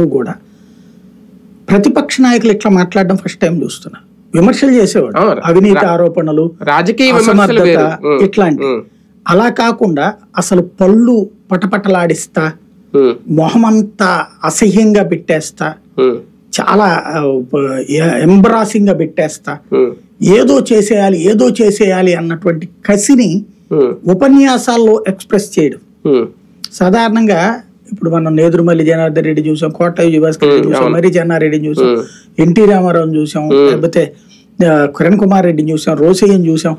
కూడా ప్రతిపక్ష నాయకులు ఇట్లా మాట్లాడడం ఫస్ట్ టైం చూస్తున్నా. విమర్శలు చేసేవాడు, అవినీతి ఆరోపణలు, రాజకీయ అసమర్థత ఇట్లాంటి. అలా కాకుండా అసలు పళ్ళు పటపటలాడిస్తా, మొహమంతా అసహ్యంగా పెట్టేస్తా, చాలా ఎంబరాసింగ్ గా పెట్టేస్తా, ఏదో చేసేయాలి అన్నటువంటి కసిని ఉపన్యాసాల్లో ఎక్స్ప్రెస్ చేయడం. సాధారణంగా ఇప్పుడు మనం నేదురుమల్లి జనార్దన్ రెడ్డి చూసాం, కోటయ్య జీవాస్కర్ రెడ్డి చూసాం, మరి చెన్నారెడ్డిని చూసాం, ఎన్టీ రామారావుని చూసాం, లేకపోతే కిరణ్ కుమార్ రెడ్డిని చూసాం, రోసయ్యని చూసాం,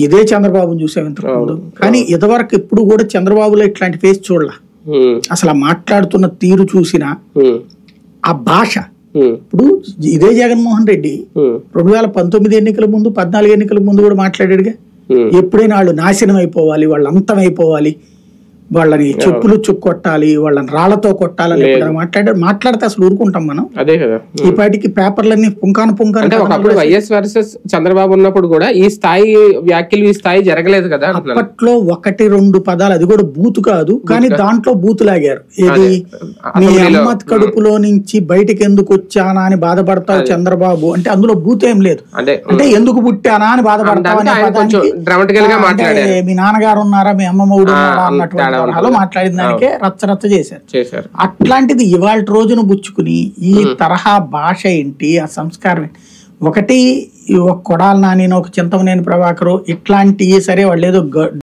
ఇదే చంద్రబాబుని చూసాం ఇంతకుముందు. కానీ ఇదివరకు ఎప్పుడు కూడా చంద్రబాబులో ఇట్లాంటి ఫేస్ చూడలా. అసలు మాట్లాడుతున్న తీరు చూసినా, ఆ భాష. ఇప్పుడు ఇదే జగన్మోహన్ రెడ్డి 2019 ఎన్నికల ముందు, 14 ఎన్నికల ముందు కూడా మాట్లాడాడుగా, ఎప్పుడైనా వాళ్ళు నాశనం అయిపోవాలి, వాళ్ళు అంతం అయిపోవాలి, వాళ్ళని చెప్పులు చుక్కొట్టాలి, వాళ్ళని రాళ్లతో కొట్టాలని మాట్లాడితే అసలు ఊరుకుంటాం మనం? అదే కదా. ఈ పాటికి పేపర్లన్నీ పుంకాను ఒకప్పుడు వైఎస్ వర్సెస్ చంద్రబాబు ఉన్నప్పుడు కూడా ఈ స్థాయి వ్యాఖ్యలు, ఈ స్థాయి జరగలేదు కదా. అప్పట్లో 1-2 పదాలు, అది కూడా బూత్ కాదు, కానీ దాంట్లో బూత్ లాగారు. ఏది, మీ అమ్మ కడుపులో నుంచి బయటకు ఎందుకు వచ్చానా అని బాధపడతావు చంద్రబాబు అంటే అందులో బూత్ ఏం లేదు. అంటే ఎందుకు పుట్టానా అని బాధపడతావు అనే పదానికి మీ నాన్నగారు ఉన్నారా, మీ అమ్మమ్మ ఉన్నారా అన్నటువంటి మాట్లాడిన దానికే రచ్చ చేశారు. అట్లాంటిది ఇవాళ రోజును బుచ్చుకుని ఈ తరహా భాష ఏంటి, ఆ సంస్కారం ఏంటి? ఒకటి కొడాలి నాని, ఒక చింతమనేని ప్రభాకర్ ఇట్లాంటి సరే వాళ్ళు ఏదో